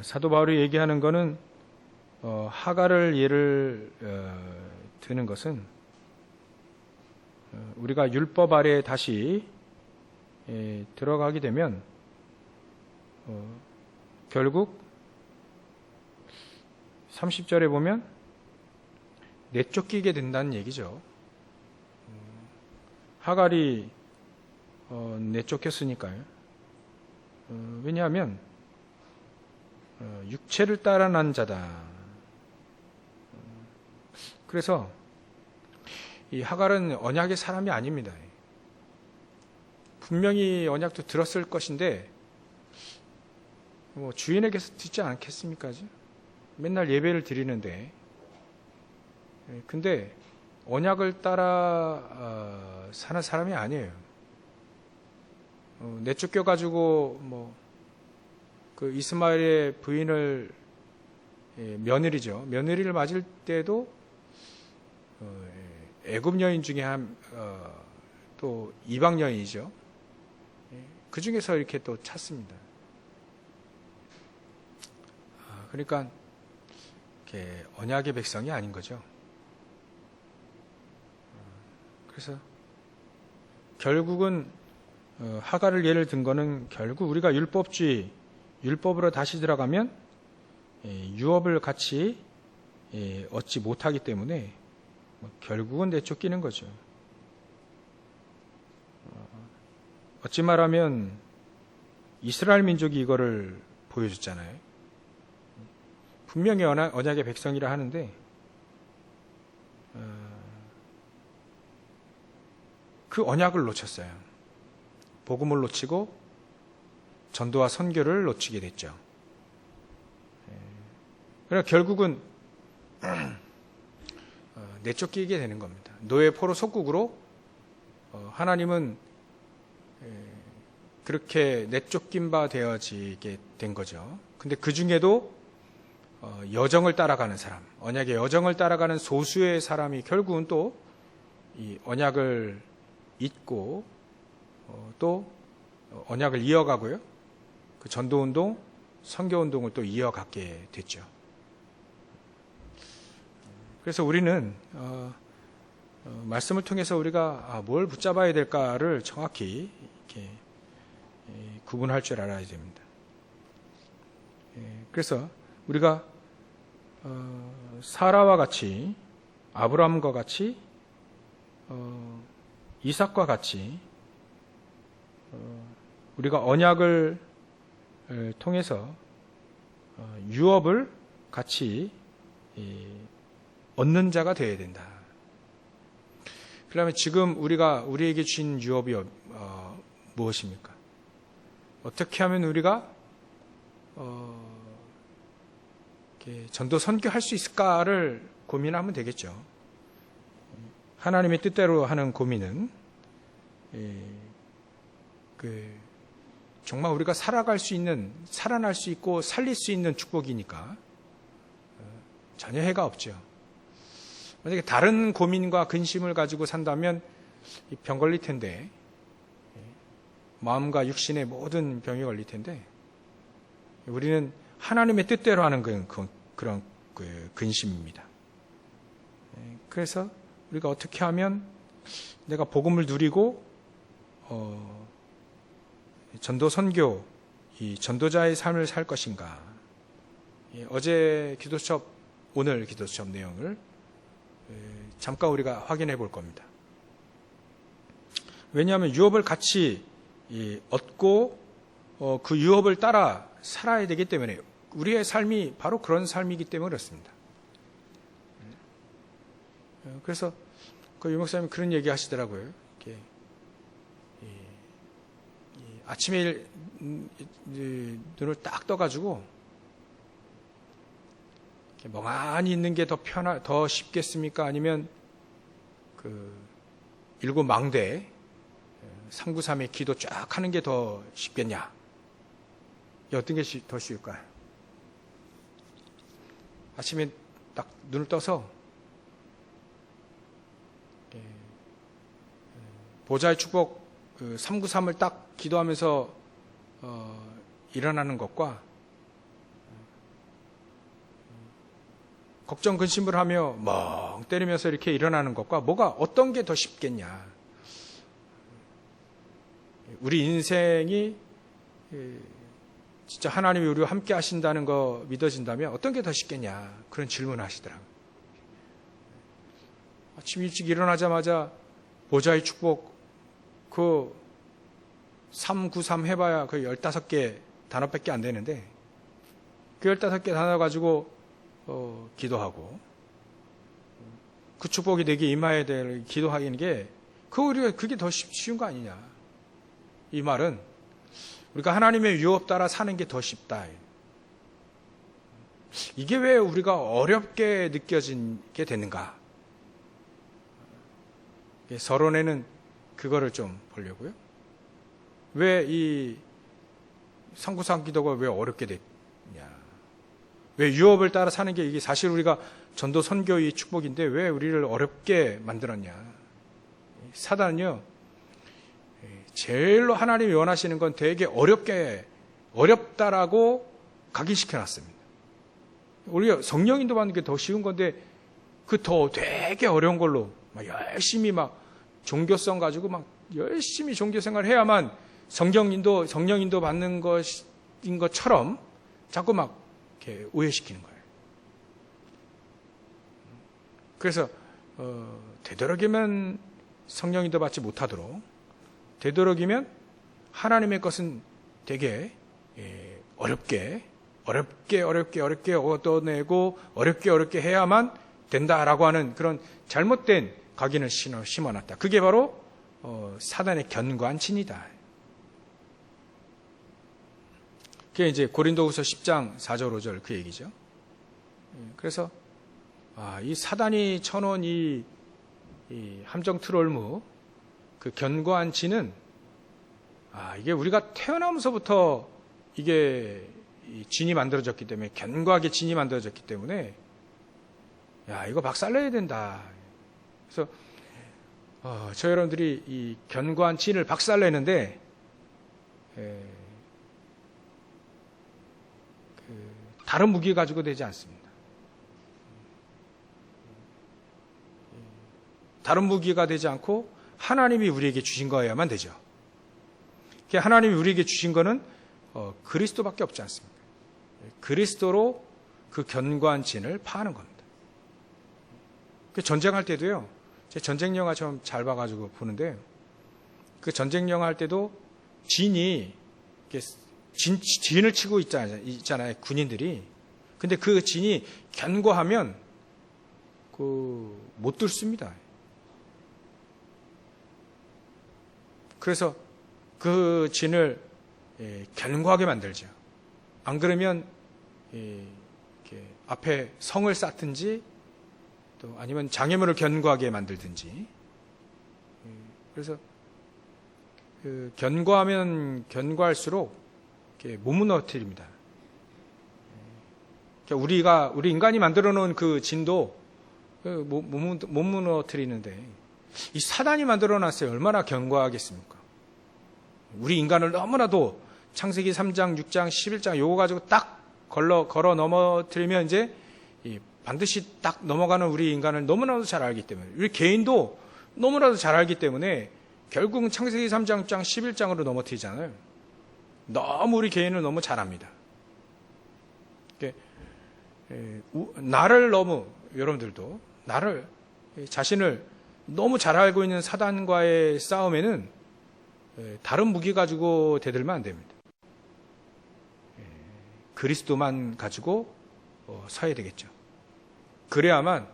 사도 바울이 얘기하는 거는 하갈을 예를 드는 것은 우리가 율법 아래에 다시 들어가게 되면 결국 30절에 보면 내쫓기게 된다는 얘기죠. 하갈이 내쫓겼으니까요. 왜냐하면 육체를 따라 난 자다. 그래서 이 하갈은 언약의 사람이 아닙니다. 분명히 언약도 들었을 것인데 주인에게서 듣지 않겠습니까? 맨날 예배를 드리는데, 근데 언약을 따라 사는 사람이 아니에요. 내쫓겨가지고 그 이스마엘의 부인을 며느리죠. 며느리를 맞을 때도 애굽 여인 중에 또 이방 여인이죠. 그 중에서 이렇게 또 찾습니다. 그러니까 이렇게 언약의 백성이 아닌 거죠. 그래서 결국은 하갈을 예를 든 거는 결국 우리가 율법으로 다시 들어가면 유업을 같이 얻지 못하기 때문에 결국은 내쫓기는 거죠. 어찌 말하면 이스라엘 민족이 이거를 보여줬잖아요. 분명히 언약의 백성이라 하는데 그 언약을 놓쳤어요. 복음을 놓치고 전도와 선교를 놓치게 됐죠. 그러니까 결국은 내쫓기게 되는 겁니다. 노예 포로 속국으로 하나님은 그렇게 내쫓긴 바 되어지게 된 거죠. 근데 그 중에도 여정을 따라가는 사람, 언약의 여정을 따라가는 소수의 사람이 결국은 또 이 언약을 잊고 또 언약을 이어가고요. 그 전도운동, 선교운동을 또 이어가게 됐죠. 그래서 우리는 말씀을 통해서 우리가 뭘 붙잡아야 될까를 정확히 이렇게 구분할 줄 알아야 됩니다. 그래서 우리가 사라와 같이, 아브라함과 같이, 이삭과 같이 우리가 언약을 통해서 유업을 같이 얻는 자가 되어야 된다. 그러면 지금 우리에게 주신 유업이 무엇입니까? 어떻게 하면 우리가 전도 선교할 수 있을까를 고민하면 되겠죠. 하나님의 뜻대로 하는 고민은 정말 우리가 살아갈 수 있는, 살아날 수 있고 살릴 수 있는 축복이니까 전혀 해가 없죠. 만약에 다른 고민과 근심을 가지고 산다면 병 걸릴 텐데, 마음과 육신의 모든 병이 걸릴 텐데, 우리는 하나님의 뜻대로 하는 그런 근심입니다. 그래서 우리가 어떻게 하면 내가 복음을 누리고 전도 선교, 이 전도자의 삶을 살 것인가? 어제 기도수업, 오늘 기도수업 내용을 잠깐 우리가 확인해 볼 겁니다. 왜냐하면 유업을 같이 얻고 그 유업을 따라 살아야 되기 때문에, 우리의 삶이 바로 그런 삶이기 때문에 그렇습니다. 그래서 그 유목사님이 그런 얘기 하시더라고요. 아침에 눈을 딱 떠가지고 멍하니 있는 게 더 쉽겠습니까? 아니면 그 일곱 망대 393의 기도 쫙 하는 게 더 쉽겠냐? 어떤 게 더 쉬울까요? 아침에 딱 눈을 떠서 보좌의 축복 393을 딱 기도하면서 일어나는 것과 걱정 근심을 하며 멍 때리면서 이렇게 일어나는 것과 뭐가 어떤 게 더 쉽겠냐. 우리 인생이 진짜 하나님이 우리와 함께 하신다는 거 믿어진다면 어떤 게 더 쉽겠냐. 그런 질문을 하시더라고요. 아침 일찍 일어나자마자 보좌의 축복 그 393 해봐야 그 15개 단어밖에 안 되는데 그 15개 단어 가지고 기도하고 그 축복이 내게 임하여야 될 기도하는 게 그게 더 쉬운 거 아니냐. 이 말은 우리가 하나님의 유업 따라 사는 게 더 쉽다. 이게 왜 우리가 어렵게 느껴지게 되는가? 서론에는 그거를 좀 보려고요. 왜 이 상구상 기도가 왜 어렵게 됐냐? 왜 유업을 따라 사는 게 이게 사실 우리가 전도 선교의 축복인데 왜 우리를 어렵게 만들었냐? 사단은요, 제일로 하나님이 원하시는 건 되게 어렵다라고 각인시켜 놨습니다. 우리가 성령인도 받는 게 더 쉬운 건데 그 더 되게 어려운 걸로 막 열심히 막 종교성 가지고 막 열심히 종교 생활을 해야만 성령인도 받는 것인 것처럼 자꾸 막 이렇게 오해시키는 거예요. 그래서 되도록이면 성령인도 받지 못하도록 되도록이면 하나님의 것은 되게 어렵게 얻어내고 어렵게 해야만 된다라고 하는 그런 잘못된 각인을 심어놨다. 그게 바로 사단의 견고한 진이다. 그게 이제 고린도후서 10장 4절 5절 그 얘기죠. 그래서 이 사단이 쳐놓은 이 함정 트롤무 그 견고한 진은 이게 우리가 태어나면서부터 이게 진이 만들어졌기 때문에 견고하게 진이 만들어졌기 때문에 이거 박살내야 된다. 그래서 저 여러분들이 이 견고한 진을 박살내는데 다른 무기 가지고 되지 않습니다. 다른 무기가 되지 않고 하나님이 우리에게 주신 거여야만 되죠. 하나님이 우리에게 주신 거는 그리스도밖에 없지 않습니까? 그리스도로 그 견고한 진을 파하는 겁니다. 전쟁할 때도요. 제 전쟁 영화 좀 잘 봐가지고 보는데 그 전쟁 영화 할 때도 진이 진을 치고 있잖아요. 군인들이. 근데 그 진이 견고하면 못 뚫습니다. 그래서 그 진을 견고하게 만들죠. 안 그러면 앞에 성을 쌓든지 또 아니면 장애물을 견고하게 만들든지. 그래서 견고하면 견고할수록 못 무너뜨립니다. 우리 인간이 만들어 놓은 그 진도 못 무너뜨리는데 이 사단이 만들어 놨어요. 얼마나 견고하겠습니까? 우리 인간을 너무나도 창세기 3장, 6장, 11장 요거 가지고 딱 걸어 넘어뜨리면 이제 반드시 딱 넘어가는 우리 인간을 너무나도 잘 알기 때문에 우리 개인도 너무나도 잘 알기 때문에 결국은 창세기 3장, 6장, 11장으로 넘어뜨리잖아요. 너무 우리 개인을 너무 잘 압니다. 나를 너무 여러분들도 자신을 너무 잘 알고 있는 사단과의 싸움에는 다른 무기 가지고 대들면 안 됩니다. 그리스도만 가지고 서야 되겠죠. 그래야만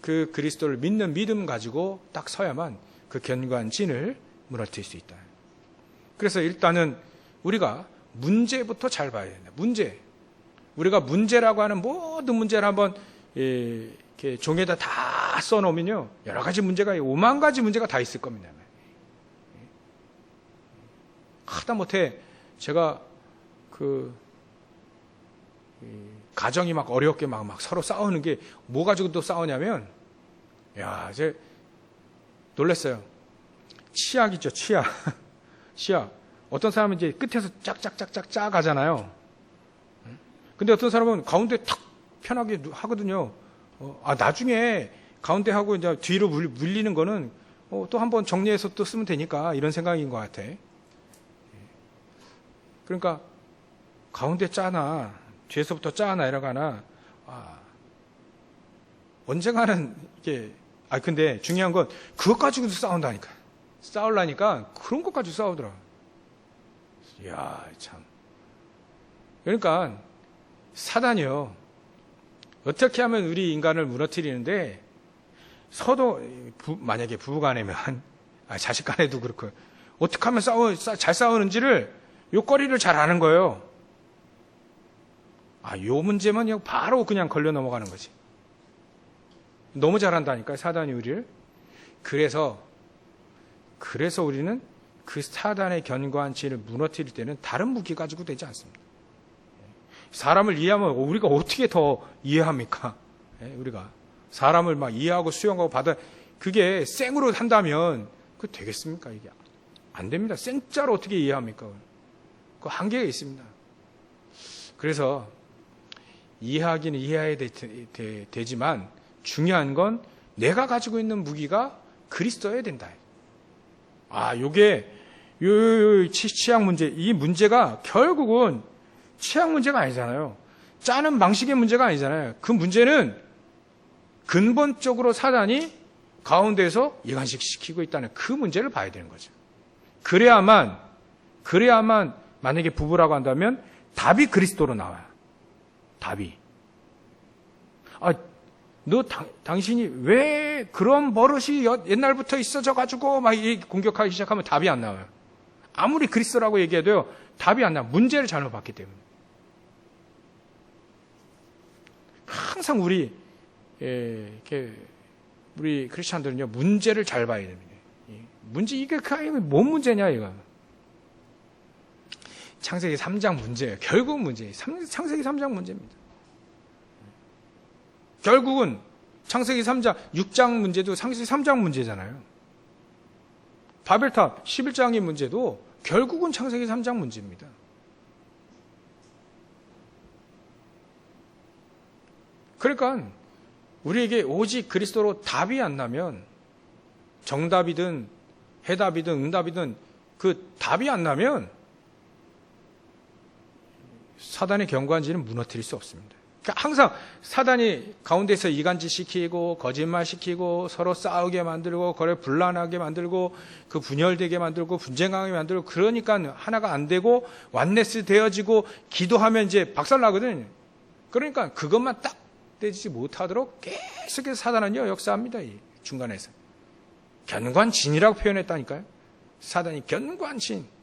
그 그리스도를 믿는 믿음 가지고 딱 서야만 그 견고한 진을 무너뜨릴 수 있다. 그래서 일단은 우리가 문제부터 잘 봐야 된다. 우리가 문제라고 하는 모든 문제를 한번 이렇게 종에다 다 써놓으면요. 여러 가지 문제가 5만 가지 문제가 다 있을 겁니다. 하다못해 제가 가정이 막 어렵게 막 서로 싸우는 게 뭐 가지고 또 싸우냐면 이제 놀랐어요. 치약이죠. 치약. 어떤 사람은 이제 끝에서 짝짝짝짝 하잖아요. 근데 어떤 사람은 가운데 탁 편하게 하거든요. 나중에 가운데 하고 이제 뒤로 물리는 거는 또 한번 정리해서 또 쓰면 되니까 이런 생각인 것 같아. 그러니까 가운데 짜나 뒤에서부터 짜나 이러가나 언젠가는 이게 근데 중요한 건 그것 가지고도 싸운다니까. 싸우려니까 그런 것 가지고 싸우더라. 이야 참. 그러니까 사단이요. 어떻게 하면 우리 인간을 무너뜨리는데 만약에 부부간에면 자식간에도 그렇고 어떻게 하면 잘 싸우는지를 요거리를 잘 아는 거예요. 요 문제만 바로 그냥 걸려 넘어가는 거지. 너무 잘한다니까요, 사단이 우리를. 그래서 우리는 그 사단의 견고한치를 무너뜨릴 때는 다른 무기 가지고 되지 않습니다. 사람을 이해하면 우리가 어떻게 더 이해합니까? 우리가 사람을 막 이해하고 수용하고 그게 생으로 한다면 그 되겠습니까? 이게 안 됩니다. 생짜로 어떻게 이해합니까? 그 한계가 있습니다. 그래서 이해하기는 이해해야 되지만 중요한 건 내가 가지고 있는 무기가 그리스도여야 된다. 요게 치약 문제, 이 문제가 결국은 치약 문제가 아니잖아요. 짜는 방식의 문제가 아니잖아요. 그 문제는 근본적으로 사단이 가운데에서 이간시키고 있다는 그 문제를 봐야 되는 거죠. 그래야만 만약에 부부라고 한다면 답이 그리스도로 나와요. 답이. 당신이 왜 그런 버릇이 옛날부터 있어져가지고 막 공격하기 시작하면 답이 안 나와요. 아무리 그리스도라고 얘기해도요, 답이 안 나와요. 문제를 잘못 봤기 때문에. 항상 우리 크리스찬들은요, 문제를 잘 봐야 됩니다. 문제, 이게 뭔 문제냐, 이거. 창세기 3장 문제예요. 결국 문제예요. 창세기 3장 문제입니다. 결국은 창세기 3장, 6장 문제도 창세기 3장 문제잖아요. 바벨탑 11장의 문제도 결국은 창세기 3장 문제입니다. 그러니까 우리에게 오직 그리스도로 답이 안 나면 정답이든 해답이든 응답이든 그 답이 안 나면 사단의 견고한지는 무너뜨릴 수 없습니다. 그러니까 항상 사단이 가운데서 이간질 시키고 거짓말 시키고 서로 싸우게 만들고 거래 분란하게 만들고 그 분열되게 만들고 분쟁하게 만들고 그러니까 하나가 안 되고 완네스 되어지고 기도하면 이제 박살나거든요. 그러니까 그것만 딱 되지 못하도록 계속해서 사단은요 역사합니다. 이 중간에서 견관진이라고 표현했다니까요. 사단이 견관진.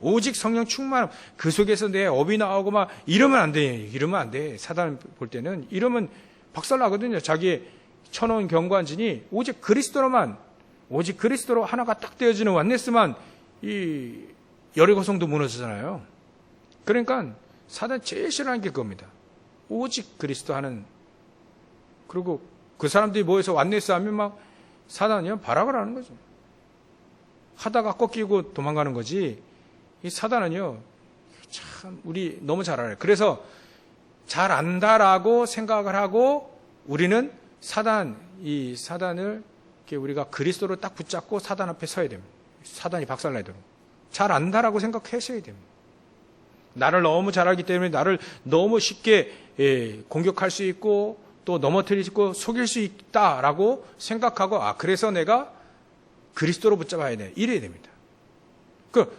오직 성령 충만함. 그 속에서 내 업이 나오고 막 이러면 안 돼. 이러면 안 돼. 사단 볼 때는 이러면 박살나거든요. 자기의 쳐놓은 견관진이 오직 그리스도로 하나가 딱 되어지는 완네스만 이 여리고성도 무너지잖아요. 그러니까 사단 제일 싫어하는 게 그겁니다. 오직 그리스도 하는. 그리고 그 사람들이 모여서 완네스 하면 막 사단이요 발악을 하는 거죠. 하다가 꺾이고 도망가는 거지. 이 사단은요, 참, 우리 너무 잘 알아요. 그래서 잘 안다라고 생각을 하고 우리는 이 사단을 우리가 그리스도로 딱 붙잡고 사단 앞에 서야 됩니다. 사단이 박살나도록. 잘 안다라고 생각하셔야 됩니다. 나를 너무 잘 알기 때문에 나를 너무 쉽게 공격할 수 있고 또 넘어뜨릴 수 있고 속일 수 있다라고 생각하고 그래서 내가 그리스도로 붙잡아야 돼. 이래야 됩니다.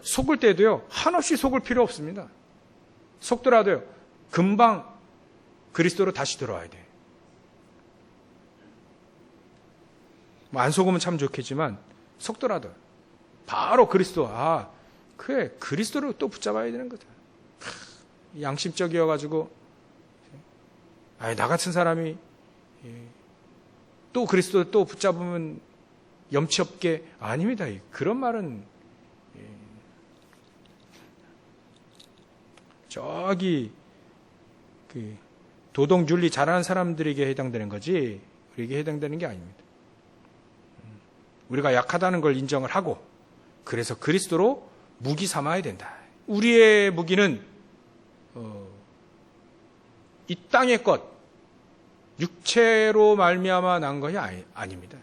속을 때도요, 한없이 속을 필요 없습니다. 속더라도요, 금방 그리스도로 다시 들어와야 돼. 안 속으면 참 좋겠지만, 속더라도, 바로 그리스도, 그래, 그리스도를 또 붙잡아야 되는 거다. 양심적이어가지고, 나 같은 사람이, 또 그리스도를 또 붙잡으면 염치 없게, 아닙니다. 그런 말은, 저기 도덕윤리 잘하는 사람들에게 해당되는 거지 우리에게 해당되는 게 아닙니다. 우리가 약하다는 걸 인정을 하고 그래서 그리스도로 무기 삼아야 된다. 우리의 무기는 이 땅의 것, 육체로 말미암아 난 것이 아닙니다.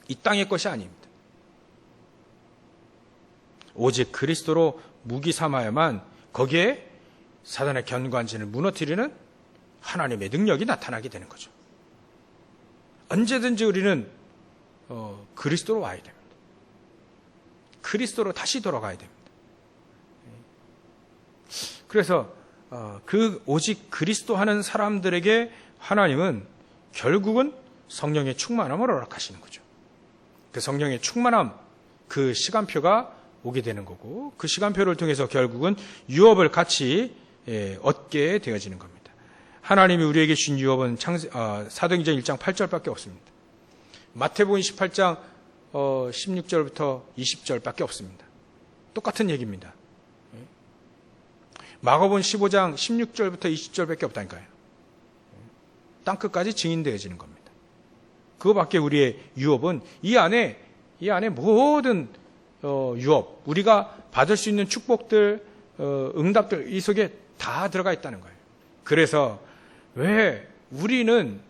이 땅의 것이 아닙니다. 오직 그리스도로 무기 삼아야만 거기에 사단의 견고한진을 무너뜨리는 하나님의 능력이 나타나게 되는 거죠. 언제든지 우리는 그리스도로 와야 됩니다. 그리스도로 다시 돌아가야 됩니다. 그래서 오직 그리스도 하는 사람들에게 하나님은 결국은 성령의 충만함을 허락하시는 거죠. 그 성령의 충만함, 그 시간표가 오게 되는 거고, 그 시간표를 통해서 결국은 유업을 같이 얻게 되어지는 겁니다. 하나님이 우리에게 주신 유업은 사도행전 1장 8절밖에 없습니다. 마태복음 18장 16절부터 20절밖에 없습니다. 똑같은 얘기입니다. 마가복음 15장 16절부터 20절밖에 없다니까요. 땅끝까지 증인되어지는 겁니다. 그거밖에 우리의 유업은 이 안에 모든 유업, 우리가 받을 수 있는 축복들, 응답들 이 속에 다 들어가 있다는 거예요. 그래서 왜 우리는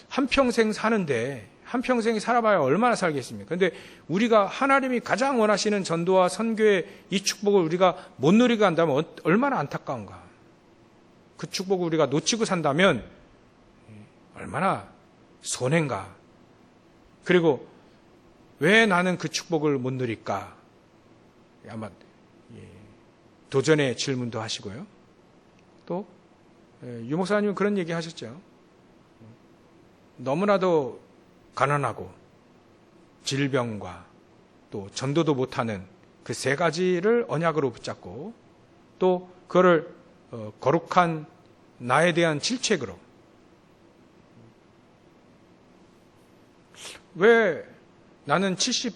한평생 사는데, 한평생 살아봐야 얼마나 살겠습니까? 근데 우리가 하나님이 가장 원하시는 전도와 선교의 이 축복을 우리가 못 누리게 한다면 얼마나 안타까운가. 그 축복을 우리가 놓치고 산다면 얼마나 손해인가. 그리고 왜 나는 그 축복을 못 누릴까? 아마 도전의 질문도 하시고요. 또 유 목사님은 그런 얘기 하셨죠. 너무나도 가난하고 질병과 또 전도도 못하는 그 세 가지를 언약으로 붙잡고 또 그거를 거룩한 나에 대한 질책으로 왜 나는 70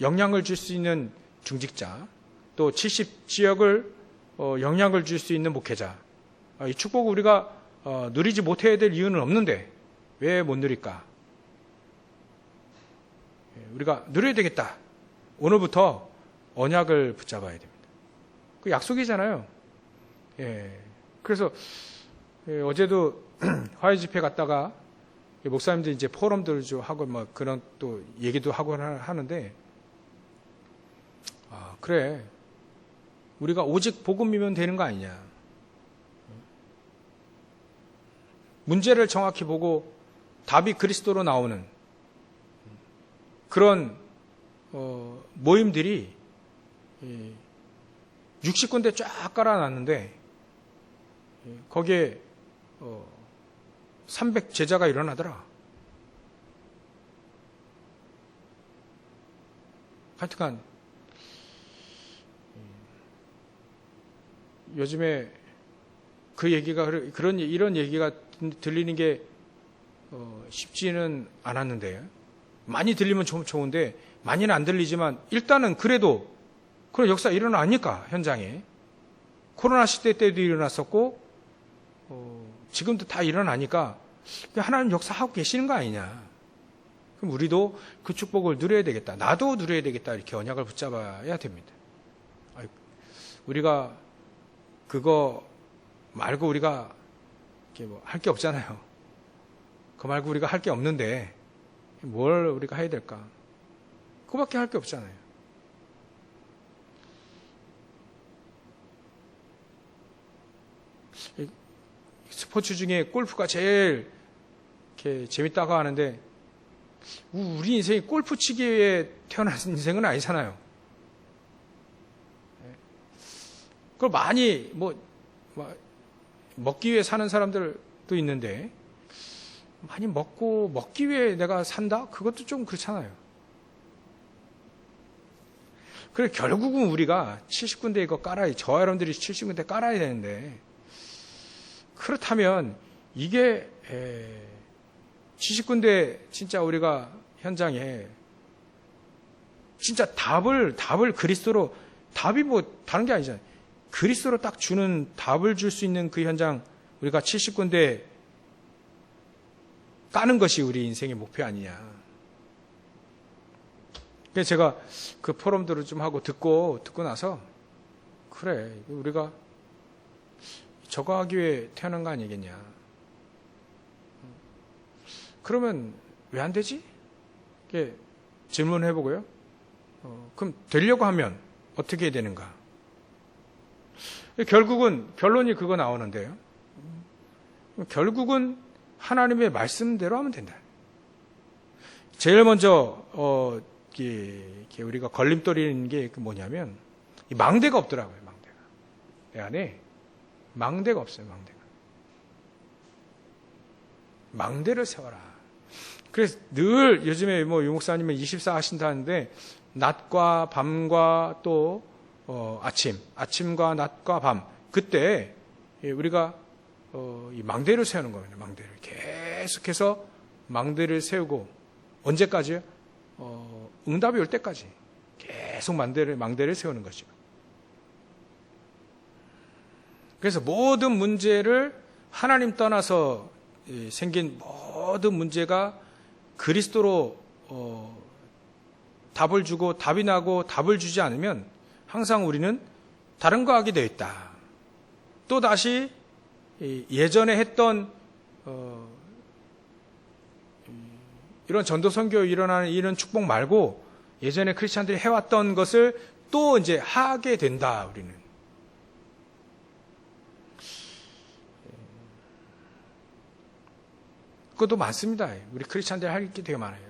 영향을 줄 수 있는 중직자 또 70 지역을 영향을 줄 수 있는 목회자 이 축복을 우리가 누리지 못해야 될 이유는 없는데 왜 못 누릴까? 우리가 누려야 되겠다. 오늘부터 언약을 붙잡아야 됩니다. 그 약속이잖아요. 그래서 어제도 화해 집회 갔다가 목사님들 이제 포럼들 좀 하고 막 그런 또 얘기도 하고 하는데 그래 우리가 오직 복음이면 되는 거 아니냐. 문제를 정확히 보고 답이 그리스도로 나오는 그런 모임들이 60군데 쫙 깔아놨는데 거기에 300 제자가 일어나더라. 하여튼간 요즘에 그 얘기가 이런 얘기가 들리는 게 쉽지는 않았는데 많이 들리면 좋은데 많이는 안 들리지만 일단은 그래도 그런 역사 일어나니까 현장에 코로나 시대 때도 일어났었고 지금도 다 일어나니까 하나님 역사하고 계시는 거 아니냐. 그럼 우리도 그 축복을 누려야 되겠다. 나도 누려야 되겠다. 이렇게 언약을 붙잡아야 됩니다. 우리가 그거 말고 우리가 뭐 할 게 없잖아요. 그거 말고 우리가 할 게 없는데 뭘 우리가 해야 될까? 그거밖에 할 게 없잖아요. 스포츠 중에 골프가 제일 이렇게 재밌다고 하는데 우리 인생이 골프 치기에 태어난 인생은 아니잖아요. 그걸 많이 먹기 위해 사는 사람들도 있는데 많이 먹기 위해 내가 산다? 그것도 좀 그렇잖아요. 그래 결국은 우리가 70군데 이거 저와 여러분들이 70군데 깔아야 되는데 그렇다면 이게 70군데 진짜 우리가 현장에 진짜 답을 그리스도로 답이 뭐 다른 게 아니잖아요. 그리스도로 딱 주는 답을 줄 수 있는 그 현장 우리가 70군데 까는 것이 우리 인생의 목표 아니냐. 그래서 제가 그 포럼들을 좀 하고 듣고 나서 그래 우리가 저거 하기 위해 태어난 거 아니겠냐. 그러면 왜 안 되지? 이렇게 질문을 해보고요. 그럼 되려고 하면 어떻게 해야 되는가? 결국은 결론이 그거 나오는데요. 결국은 하나님의 말씀대로 하면 된다. 제일 먼저 이게 우리가 걸림돌인 게 뭐냐면 이 망대가 없더라고요. 망대가 내 안에 망대가 없어요. 망대를 세워라. 그래서 늘 요즘에 뭐 유목사님은 24 하신다는데 낮과 밤과 또 아침과 낮과 밤 그때 우리가 이 망대를 세우는 거예요. 망대를 계속해서 망대를 세우고 언제까지요? 응답이 올 때까지 계속 망대를 세우는 것이죠. 그래서 모든 문제를 하나님 떠나서 생긴 모든 문제가 그리스도로 답을 주고 답이 나고 답을 주지 않으면 항상 우리는 다른 거 하게 되어 있다. 또 다시 예전에 했던 이런 전도 선교 일어나는 이런 축복 말고 예전에 크리스찬들이 해왔던 것을 또 이제 하게 된다. 우리는 그것도 많습니다. 우리 크리스찬들이 할 게 되게 많아요.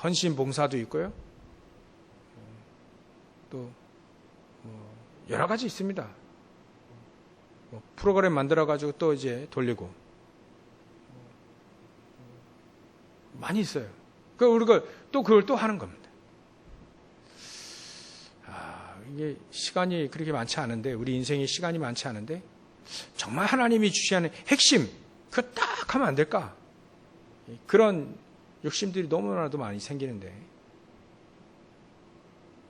헌신 봉사도 있고요. 또 여러 가지 있습니다. 프로그램 만들어가지고 또 이제 돌리고 많이 있어요. 우리가 또 그걸 또 하는 겁니다. 이게 시간이 그렇게 많지 않은데 우리 인생에 시간이 많지 않은데 정말 하나님이 주시는 핵심 그거 딱 하면 안 될까? 그런 욕심들이 너무나도 많이 생기는데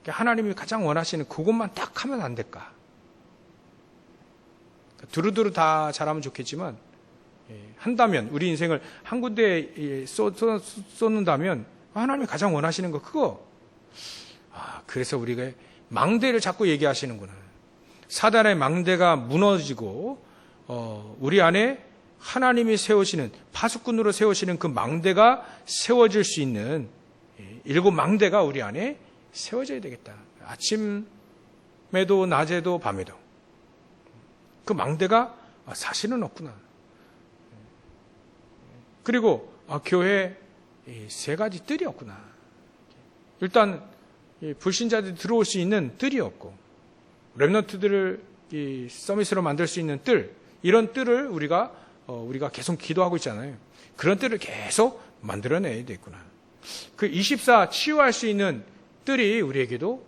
하나님이 가장 원하시는 그것만 딱 하면 안 될까? 두루두루 다 잘하면 좋겠지만 한다면 우리 인생을 한 군데에 쏟는다면 하나님이 가장 원하시는 거 그거. 그래서 우리가 망대를 자꾸 얘기하시는구나. 사단의 망대가 무너지고 우리 안에 하나님이 세우시는 파수꾼으로 세우시는 그 망대가 세워질 수 있는 7 망대가 우리 안에 세워져야 되겠다. 아침에도 낮에도 밤에도 그 망대가 사실은 없구나. 그리고 교회에 3가지 뜰이 없구나. 일단 불신자들이 들어올 수 있는 뜰이 없고 렘넌트들을 서밋으로 만들 수 있는 뜰, 이런 뜰을 우리가 계속 기도하고 있잖아요. 그런 뜰을 계속 만들어내야 되겠구나. 그 24 치유할 수 있는 뜰이 우리에게도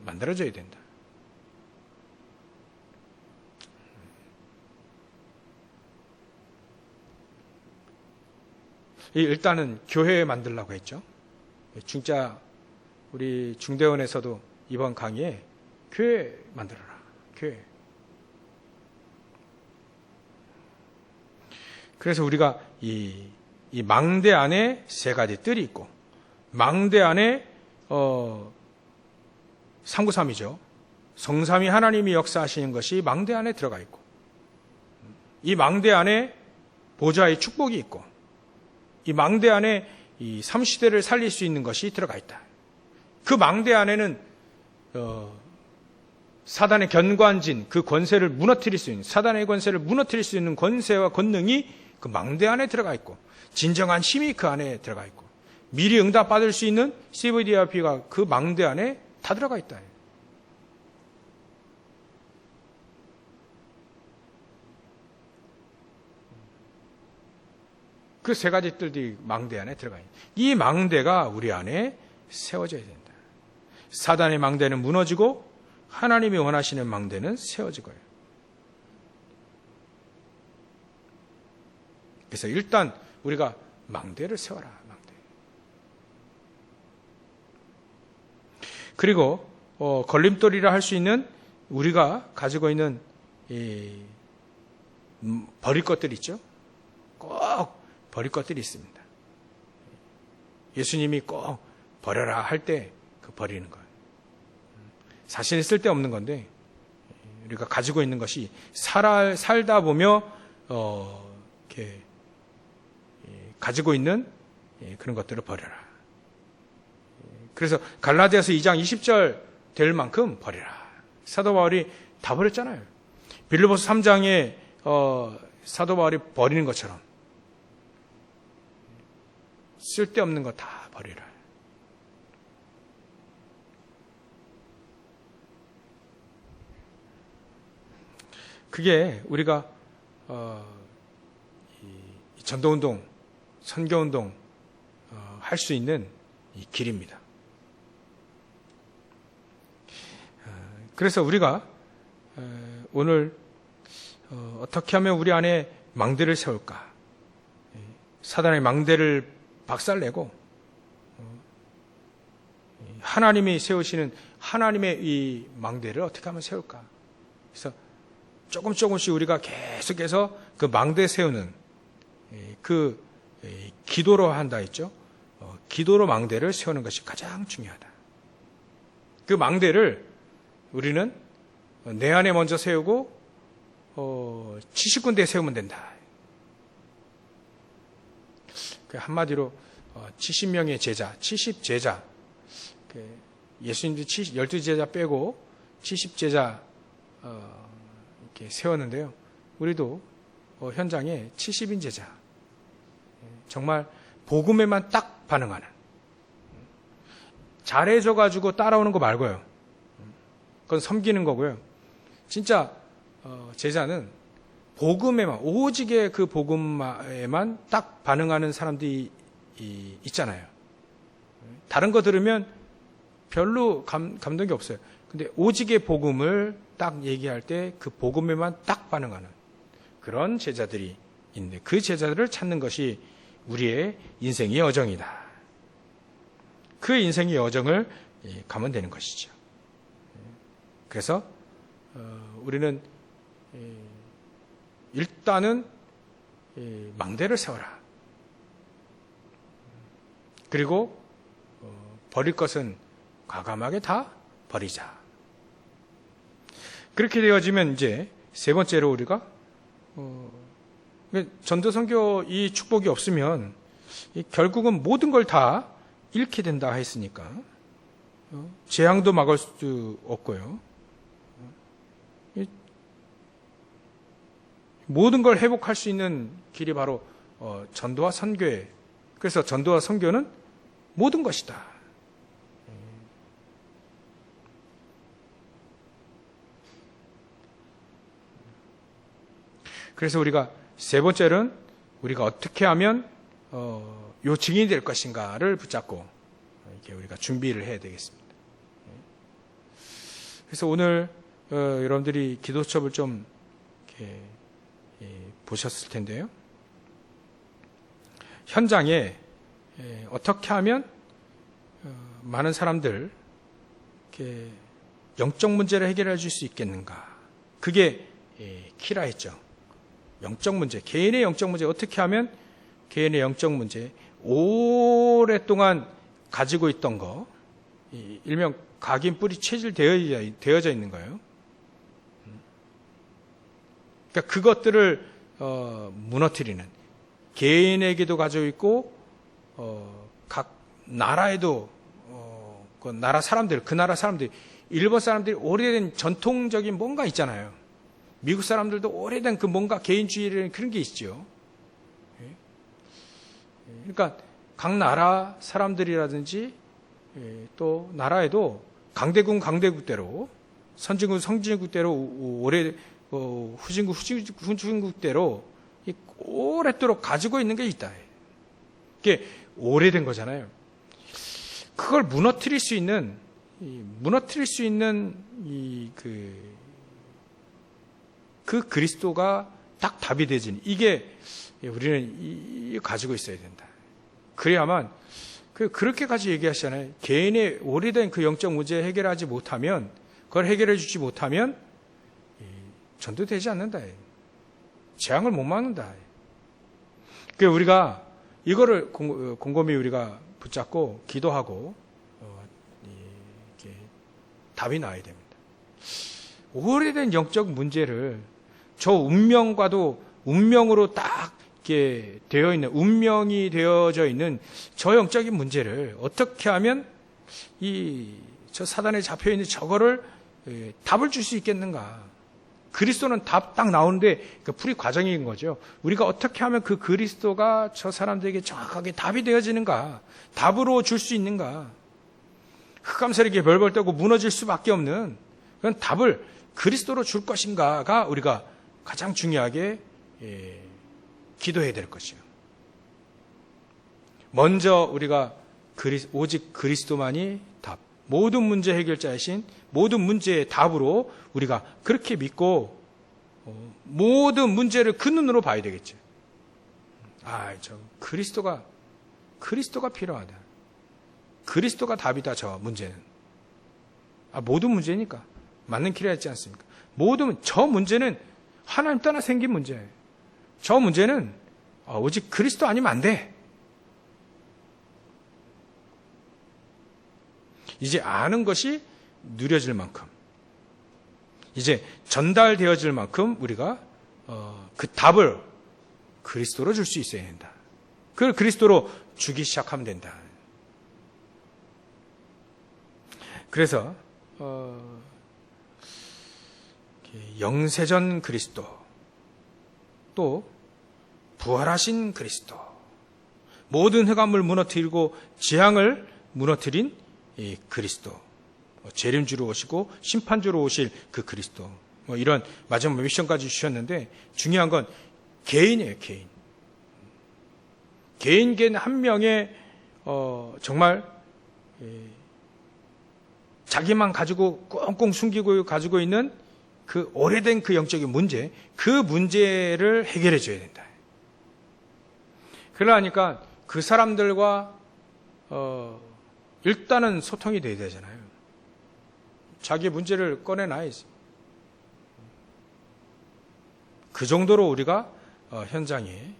만들어져야 된다. 일단은 교회 만들려고 했죠. 진짜 우리 중대원에서도 이번 강의에 교회 만들어라. 교회. 그래서 우리가 이 망대 안에 3가지 뜰이 있고 망대 안에 393이죠. 성삼위 하나님이 역사하시는 것이 망대 안에 들어가 있고 이 망대 안에 보좌의 축복이 있고 이 망대 안에 이 3시대를 살릴 수 있는 것이 들어가 있다. 그 망대 안에는 사단의 견관진, 그 권세를 무너뜨릴 수 있는, 사단의 권세를 무너뜨릴 수 있는 권세와 권능이 그 망대 안에 들어가 있고 진정한 힘이 그 안에 들어가 있고 미리 응답받을 수 있는 CVDRP가 그 망대 안에 다 들어가 있다. 그 3가지 뜰이 망대 안에 들어가 있다. 이 망대가 우리 안에 세워져야 된다. 사단의 망대는 무너지고 하나님이 원하시는 망대는 세워지고요. 그래서 일단 우리가 망대를 세워라. 망대. 그리고 걸림돌이라 할 수 있는 우리가 가지고 있는 버릴 것들이 있죠. 꼭 버릴 것들이 있습니다. 예수님이 꼭 버려라 할 때 그 버리는 거예요. 사실 쓸데없는 건데 우리가 가지고 있는 것이 살다 보며 이렇게 가지고 있는 그런 것들을 버려라. 그래서 갈라디아서 2장 20절 될 만큼 버려라. 사도 바울이 다 버렸잖아요. 빌립보서 3장에 사도 바울이 버리는 것처럼 쓸데없는 거 다 버리라. 그게 우리가 전도운동, 선교운동 할 수 있는 이 길입니다. 그래서 우리가 오늘 어떻게 하면 우리 안에 망대를 세울까? 사단의 망대를 박살내고 하나님이 세우시는 하나님의 이 망대를 어떻게 하면 세울까? 그래서 조금씩 우리가 계속해서 그 망대 세우는 그 기도로 한다 했죠. 기도로 망대를 세우는 것이 가장 중요하다. 그 망대를 우리는 내 안에 먼저 세우고 70군데 세우면 된다. 한마디로 70명의 제자, 70제자, 예수님도 12제자 빼고 70제자 이렇게 세웠는데요. 우리도 현장에 70인 제자, 정말 복음에만 딱 반응하는, 잘해줘가지고 따라오는 거 말고요. 그건 섬기는 거고요. 진짜 제자는 복음에만, 오직의 그 복음에만 딱 반응하는 사람들이 있잖아요. 다른 거 들으면 별로 감동이 없어요. 근데 오직의 복음을 딱 얘기할 때 그 복음에만 딱 반응하는 그런 제자들이 있는데, 그 제자들을 찾는 것이 우리의 인생의 여정이다. 그 인생의 여정을 가면 되는 것이죠. 그래서 우리는 일단은 망대를 세워라. 그리고 버릴 것은 과감하게 다 버리자. 그렇게 되어지면 이제 세 번째로 우리가 전도 선교 이 축복이 없으면 결국은 모든 걸 다 잃게 된다 했으니까 재앙도 막을 수 없고요. 모든 걸 회복할 수 있는 길이 바로 전도와 선교예요. 그래서 전도와 선교는 모든 것이다. 그래서 우리가 세 번째는 우리가 어떻게 하면 요 증인이 될 것인가를 붙잡고 이렇게 우리가 준비를 해야 되겠습니다. 그래서 오늘 여러분들이 기도첩을 좀 이렇게 보셨을 텐데요. 현장에 어떻게 하면 많은 사람들 이렇게 영적 문제를 해결해 줄 수 있겠는가? 그게 키라 했죠. 영적 문제, 개인의 영적 문제, 어떻게 하면 개인의 영적 문제, 오랫동안 가지고 있던 거, 일명 각인 뿌리 체질되어져 있는 거예요. 그러니까 그것들을 무너뜨리는, 개인에게도 가지고 있고 각 나라에도 그 나라 사람들, 일본 사람들이 오래된 전통적인 뭔가 있잖아요. 미국 사람들도 오래된 그 뭔가 개인주의라는 그런 게 있죠. 그러니까 각 나라 사람들이라든지 또 나라에도 강대국대로, 선진국대로, 후진국대로 오랫도록 가지고 있는 게 있다. 이게 오래된 거잖아요. 그걸 무너뜨릴 수 있는 그 그리스도가 딱 답이 되지니, 이게 우리는 가지고 있어야 된다. 그래야만, 그렇게까지 얘기하시잖아요. 개인의 오래된 그 영적 문제 해결하지 못하면, 그걸 해결해 주지 못하면 전도되지 않는다. 재앙을 못 막는다. 그러니까 우리가 이거를 곰곰이 우리가 붙잡고 기도하고 이렇게 답이 나와야 됩니다. 오래된 영적 문제를 저 운명으로 딱 이렇게 되어 있는, 운명이 되어져 있는 저 영적인 문제를 어떻게 하면 저 사단에 잡혀 있는 저거를 답을 줄 수 있겠는가? 그리스도는 답 딱 나오는데 그 풀이 과정인 거죠. 우리가 어떻게 하면 그 그리스도가 저 사람들에게 정확하게 답이 되어지는가? 답으로 줄 수 있는가? 흑암세력이 벌벌 떠고 무너질 수밖에 없는 그런 답을 그리스도로 줄 것인가가 우리가 가장 중요하게 기도해야 될 것이요. 먼저 우리가 오직 그리스도만이 답, 모든 문제 해결자이신 모든 문제의 답으로 우리가 그렇게 믿고 모든 문제를 그 눈으로 봐야 되겠죠. 그리스도가 필요하다. 그리스도가 답이다. 저 문제는. 모든 문제니까 맞는 길이 있지 않습니까? 저 문제는 하나님 따라 생긴 문제예요. 저 문제는 오직 그리스도 아니면 안 돼. 이제 아는 것이 누려질 만큼, 이제 전달되어질 만큼 우리가 그 답을 그리스도로 줄 수 있어야 된다. 그걸 그리스도로 주기 시작하면 된다. 그래서 영세전 그리스도, 또 부활하신 그리스도, 모든 흑암을 무너뜨리고 재앙을 무너뜨린 이 그리스도, 재림주로 오시고 심판주로 오실 그 그리스도, 이런 마지막 미션까지 주셨는데 중요한 건 개인이에요. 개인 한 명의 정말 자기만 가지고 꽁꽁 숨기고 가지고 있는 그 오래된 그 영적인 문제, 그 문제를 해결해 줘야 된다. 그러니까 그 사람들과 일단은 소통이 돼야 되잖아요. 자기의 문제를 꺼내놔야지. 그 정도로 우리가 현장에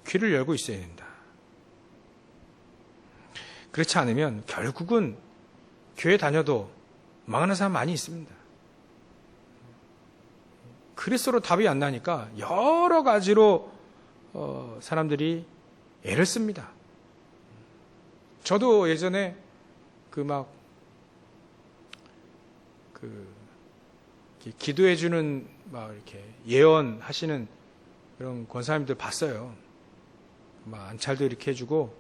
귀를 열고 있어야 된다. 그렇지 않으면 결국은 교회 다녀도 망하는 사람 많이 있습니다. 그리스도로 답이 안 나니까 여러 가지로 사람들이 애를 씁니다. 저도 예전에 기도해주는 이렇게 예언하시는 그런 권사님들 봤어요. 안찰도 이렇게 해주고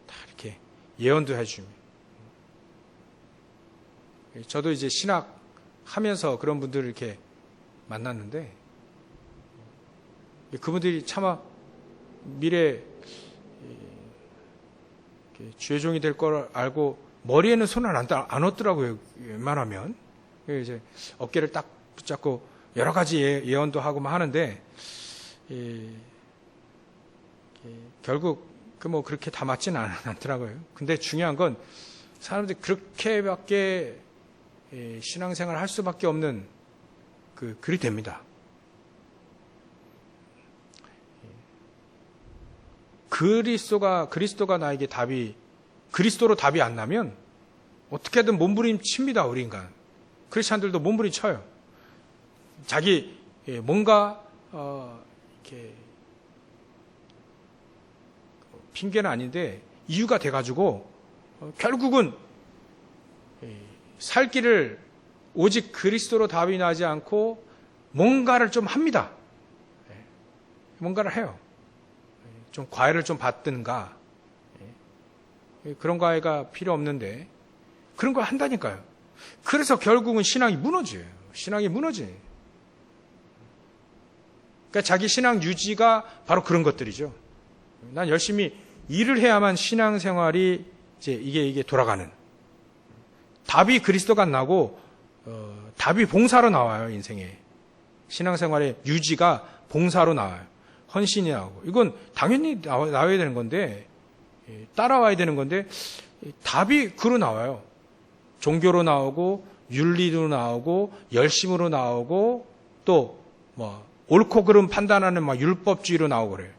다 이렇게 예언도 해주며. 저도 이제 신학 하면서 그런 분들을 이렇게 만났는데 그분들이 차마 미래 주의종이 될 걸 알고 머리에는 손을 안 얹더라고요. 웬만하면 이제 어깨를 딱 붙잡고 여러 가지 예언도 하고 하는데 결국 그렇게 다 맞지는 않더라고요. 근데 중요한 건 사람들이 그렇게밖에 신앙생활을 할 수밖에 없는 글이 됩니다. 그리스도가 나에게 그리스도로 답이 안 나면 어떻게든 몸부림칩니다. 우리 인간. 크리스찬들도 몸부림쳐요. 자기 뭔가 이렇게 핑계는 아닌데 이유가 돼가지고 결국은 살 길을 오직 그리스도로 답이 나지 않고 뭔가를 좀 합니다. 뭔가를 해요. 좀 과외를 좀 받든가 그런 과외가 필요 없는데 그런 걸 한다니까요. 그래서 결국은 신앙이 무너져요. 신앙이 무너져요. 그러니까 자기 신앙 유지가 바로 그런 것들이죠. 난 열심히 일을 해야만 신앙생활이 이게 돌아가는. 답이 그리스도가 안 나고 답이 봉사로 나와요. 인생에. 신앙생활의 유지가 봉사로 나와요. 헌신이 나오고. 이건 당연히 나와야 되는 건데 따라와야 되는 건데 답이 그로 나와요. 종교로 나오고 윤리로 나오고 열심으로 나오고 또 옳고 그름 판단하는 율법주의로 나오고 그래요.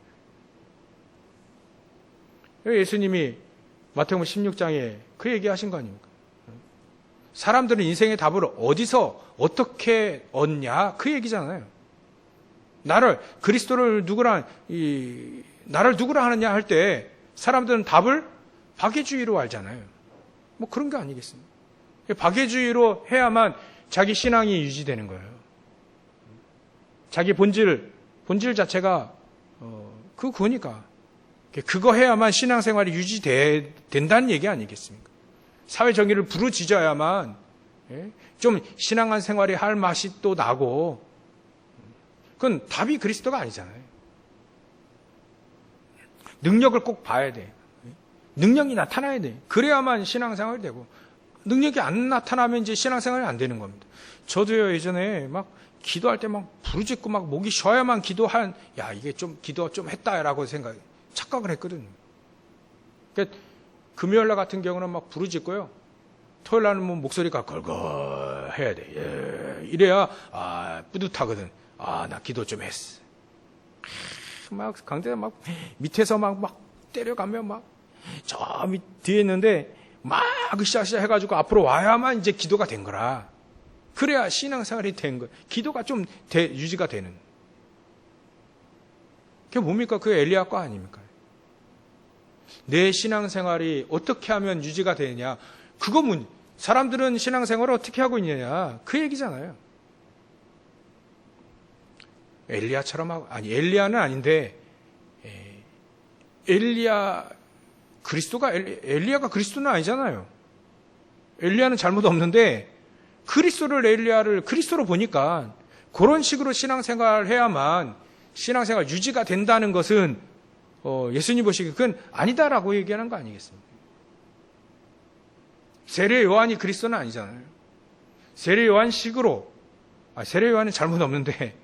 예수님이 마태복음 16장에 그 얘기하신 거 아닙니까? 사람들은 인생의 답을 어디서 어떻게 얻냐 그 얘기잖아요. 그리스도를 나를 누구라 하느냐 할 때 사람들은 답을 박애주의로 알잖아요. 뭐 그런 게 아니겠습니까? 박애주의로 해야만 자기 신앙이 유지되는 거예요. 자기 본질 자체가 그거니까. 그거 해야만 신앙생활이 유지된다는 얘기 아니겠습니까? 사회 정의를 부르짖어야만 좀 신앙한 생활이 할 맛이 또 나고, 그건 답이 그리스도가 아니잖아요. 능력을 꼭 봐야 돼. 능력이 나타나야 돼. 그래야만 신앙생활이 되고, 능력이 안 나타나면 이제 신앙생활이 안 되는 겁니다. 저도요, 예전에 막 기도할 때 막 부르짖고 막 목이 쉬어야만 이게 좀 기도 좀 했다라고 착각을 했거든요. 그러니까 금요일날 같은 경우는 막 부르짖고요. 토요일날은 뭐 목소리가 걸걸 해야 돼. 예. 이래야 뿌듯하거든. 나 기도 좀 했어. 막 강대가 막 밑에서 막 때려가면 막 저 밑 뒤에 있는데 막 으쌰으쌰 해가지고 앞으로 와야만 이제 기도가 된 거라. 그래야 신앙생활이 된 거예요. 기도가 좀 유지가 되는. 그게 뭡니까? 그게 엘리야과 아닙니까? 내 신앙생활이 어떻게 하면 유지가 되느냐. 사람들은 신앙생활을 어떻게 하고 있느냐. 그 얘기잖아요. 엘리야는 아닌데, 엘리야가 그리스도는 아니잖아요. 엘리야는 잘못 없는데, 엘리야를 그리스도로 보니까 그런 식으로 신앙생활 해야만 신앙생활 유지가 된다는 것은 예수님 보시기에 그건 아니다라고 얘기하는 거 아니겠습니까? 세례 요한이 그리스도는 아니잖아요. 세례 요한은 잘못 없는데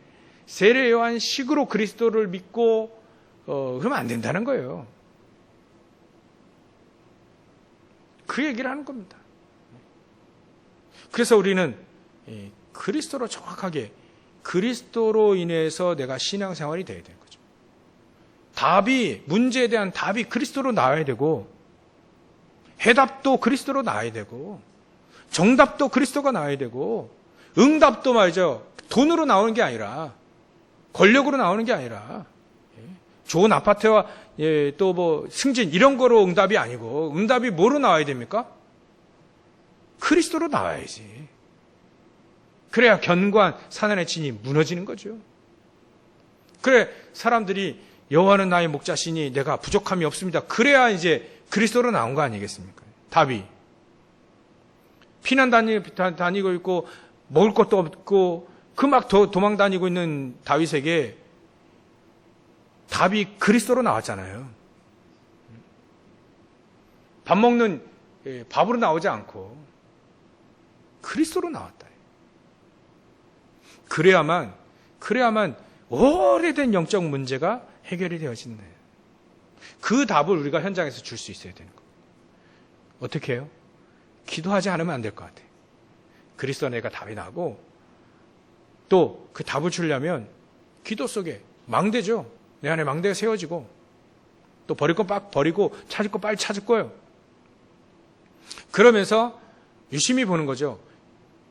세례 요한식으로 그리스도를 믿고 그러면 안 된다는 거예요. 그 얘기를 하는 겁니다. 그래서 우리는 그리스도로 정확하게 그리스도로 인해서 내가 신앙생활이 돼야 되는 거죠. 문제에 대한 답이 그리스도로 나와야 되고, 해답도 그리스도로 나와야 되고, 정답도 그리스도가 나와야 되고, 응답도 말이죠. 돈으로 나오는 게 아니라, 권력으로 나오는 게 아니라, 좋은 아파트와 또 뭐 승진 이런 거로 응답이 아니고, 응답이 뭐로 나와야 됩니까? 그리스도로 나와야지. 그래야 견고한 산안의 진이 무너지는 거죠. 그래 사람들이 여호와는 나의 목자시니 내가 부족함이 없습니다. 그래야 이제 그리스도로 나온 거 아니겠습니까? 답이. 피난 다니고 있고 먹을 것도 없고 그 막 도망 다니고 있는 다윗에게 답이 그리스도로 나왔잖아요. 밥 먹는 밥으로 나오지 않고 그리스도로 나왔다. 그래야만 오래된 영적 문제가 해결이 되어지는 거예요. 그 답을 우리가 현장에서 줄 수 있어야 되는 거예요. 어떻게 해요? 기도하지 않으면 안 될 것 같아요. 그리스도 안에 답이 나고 또 그 답을 주려면 기도 속에 망대죠. 내 안에 망대가 세워지고 또 버릴 거 막 버리고 찾을 거 빨리 찾을 거예요. 그러면서 유심히 보는 거죠.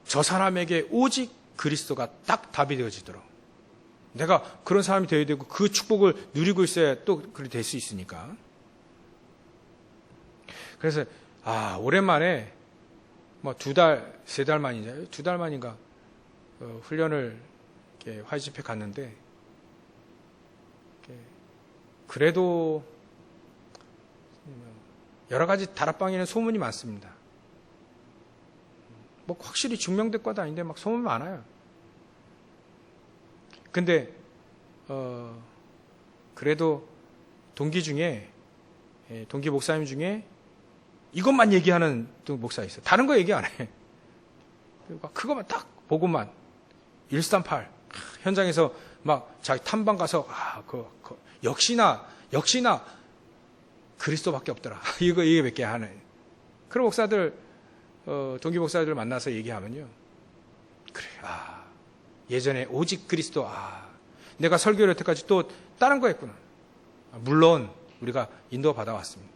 저 사람에게 오직 그리스도가 딱 답이 되어지도록 내가 그런 사람이 되어야 되고 그 축복을 누리고 있어야 또 그렇게 될 수 있으니까. 그래서 오랜만에 뭐 2달, 3달 만이죠. 2달 만인가 훈련을 이렇게 화해 집회 갔는데 그래도 여러 가지 다락방에는 소문이 많습니다. 뭐 확실히 증명될 것도 아닌데 막 소문이 많아요. 근데 그래도 동기 목사님 중에 이것만 얘기하는 목사 있어요. 다른 거 얘기 안 해. 그것만 딱 보고만 138 현장에서 막 자기 탐방 가서 역시나 그리스도밖에 없더라. 이게 몇 개 하네. 그런 목사들 동기 목사들 만나서 얘기하면요. 그래, 예전에 오직 그리스도, 내가 설교를 여태까지 또 다른 거 했구나. 물론 우리가 인도 받아왔습니다.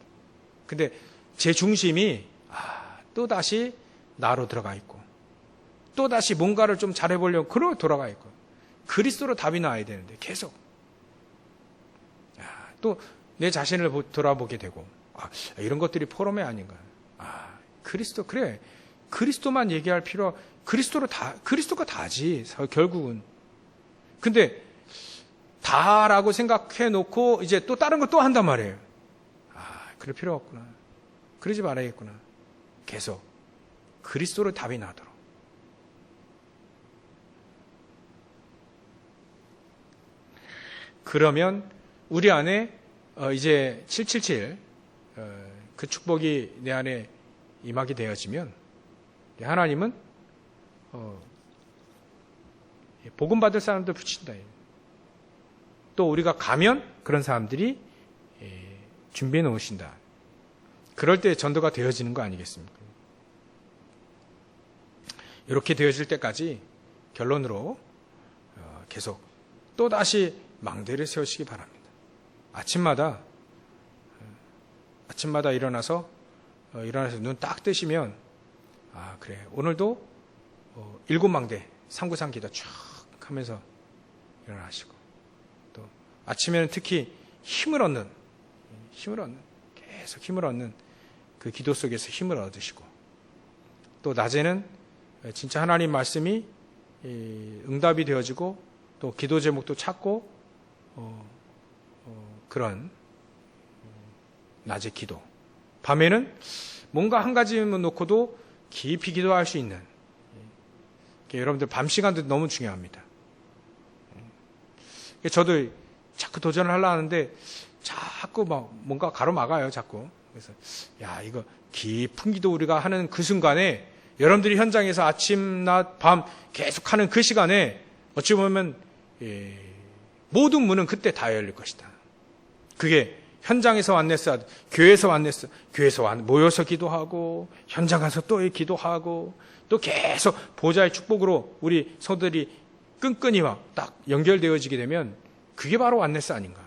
근데 제 중심이 또다시 나로 들어가 있고 또다시 뭔가를 좀 잘해보려고 그러고 돌아가 있고 그리스도로 답이 나와야 되는데 계속 또 내 자신을 돌아보게 되고 이런 것들이 포럼이 아닌가. 그리스도 그래. 그리스도만 얘기할 필요. 그리스도가 다지 결국은. 근데 다라고 생각해 놓고 이제 또 다른 거 또 한단 말이에요. 그럴 필요 없구나. 그러지 말아야겠구나. 계속 그리스도로 답이 나도록. 그러면 우리 안에 이제 777 그 축복이 내 안에 임하게 되어지면 하나님은 복음 받을 사람들 붙인다. 또 우리가 가면 그런 사람들이 준비해 놓으신다. 그럴 때 전도가 되어지는 거 아니겠습니까? 이렇게 되어질 때까지 결론으로 계속 또다시 망대를 세우시기 바랍니다. 아침마다 일어나서 눈 딱 뜨시면 그래 오늘도 7망대 393 기도 쫙 하면서 일어나시고 또 아침에는 특히 계속 힘을 얻는 그 기도 속에서 힘을 얻으시고 또 낮에는 진짜 하나님 말씀이 응답이 되어지고 또 기도 제목도 찾고 그런 낮의 기도. 밤에는 뭔가 한 가지만 놓고도 깊이 기도할 수 있는. 여러분들 밤 시간도 너무 중요합니다. 저도 자꾸 도전을 하려 하는데 자꾸 뭔가 가로막아요, 자꾸. 그래서 이거 깊은 기도 우리가 하는 그 순간에 여러분들이 현장에서 아침, 낮, 밤 계속 하는 그 시간에 어찌 보면 모든 문은 그때 다 열릴 것이다. 그게 현장에서 완네스, 교회에서 완네스, 교회에서 모여서 기도하고 현장 가서 또 기도하고 또 계속 보좌의 축복으로 우리 성도들이 끈끈이 딱 연결되어지게 되면 그게 바로 완네스 아닌가.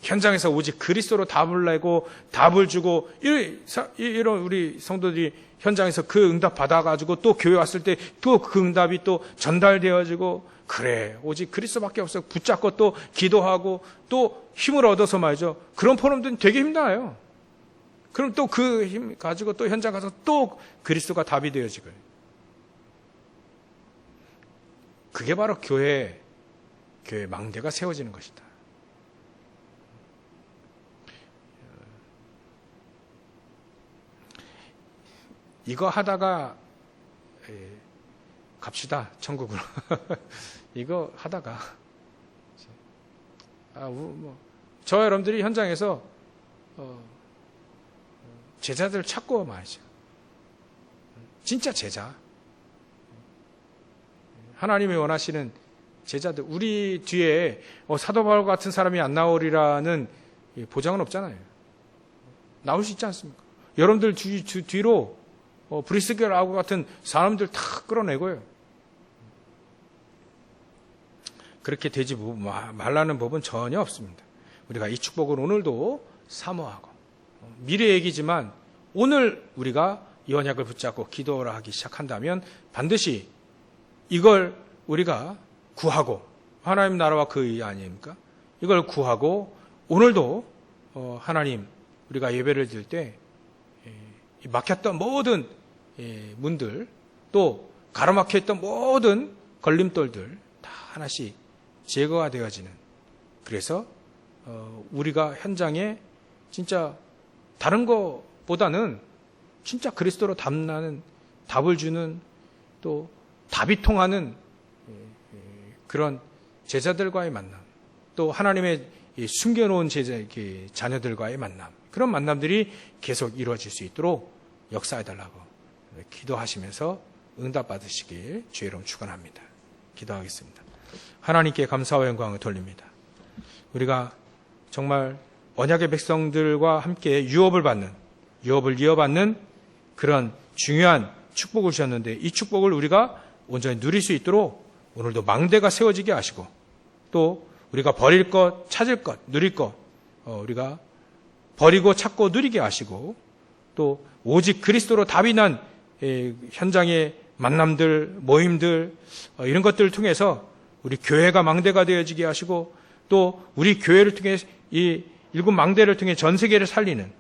현장에서 오직 그리스도로 답을 내고 답을 주고 이런 우리 성도들이 현장에서 그 응답 받아가지고 또 교회 왔을 때 또 그 응답이 또 전달되어지고 그래 오직 그리스도밖에 없어 붙잡고 또 기도하고 또 힘을 얻어서 말이죠. 그런 포럼들은 되게 힘들어요. 그럼 또 그 힘 가지고 또 현장 가서 또 그리스도가 답이 되어지고요. 그게 바로 교회 망대가 세워지는 것이다. 이거 하다가 갑시다 천국으로. 이거 하다가 저 여러분들이 현장에서 제자들 찾고 말이죠. 진짜 제자. 하나님이 원하시는 제자들. 우리 뒤에 사도 바울 같은 사람이 안 나오리라는 보장은 없잖아요. 나올 수 있지 않습니까? 여러분들 뒤로 브리스겔하고 같은 사람들 다 끌어내고요. 그렇게 되지 말라는 법은 전혀 없습니다. 우리가 이 축복을 오늘도 사모하고 미래 얘기지만 오늘 우리가 이 언약을 붙잡고 기도를 하기 시작한다면 반드시 이걸 우리가 구하고 하나님 나라와 그 의 아닙니까? 이걸 구하고 오늘도 하나님 우리가 예배를 드릴 때 막혔던 모든 문들 또 가로막혀있던 모든 걸림돌들 다 하나씩 제거가 되어지는 그래서 우리가 현장에 진짜 다른 것보다는 진짜 그리스도로 답나는 답을 주는 또 답이 통하는 그런 제자들과의 만남 또 하나님의 숨겨놓은 자녀들과의 만남 그런 만남들이 계속 이루어질 수 있도록 역사해달라고 기도하시면서 응답받으시길 주의 이름 축원합니다. 기도하겠습니다. 하나님께 감사와 영광을 돌립니다. 우리가 정말 언약의 백성들과 함께 유업을 이어받는 그런 중요한 축복을 주셨는데 이 축복을 우리가 온전히 누릴 수 있도록 오늘도 망대가 세워지게 하시고 또 우리가 버릴 것, 찾을 것, 누릴 것 우리가 버리고 찾고 누리게 하시고 또 오직 그리스도로 답이 난 현장의 만남들, 모임들 이런 것들을 통해서 우리 교회가 망대가 되어지게 하시고 또 우리 교회를 통해 이 일곱 망대를 통해 전 세계를 살리는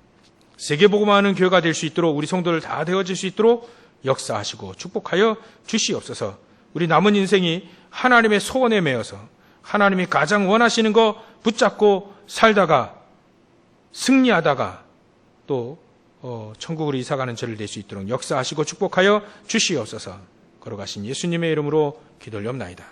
세계복음화하는 교회가 될 수 있도록 우리 성도들 다 되어질 수 있도록 역사하시고 축복하여 주시옵소서. 우리 남은 인생이 하나님의 소원에 매여서 하나님이 가장 원하시는 거 붙잡고 살다가 승리하다가 또 천국으로 이사가는 저를 될 수 있도록 역사하시고 축복하여 주시옵소서. 걸어가신 예수님의 이름으로 기도를 옵나이다.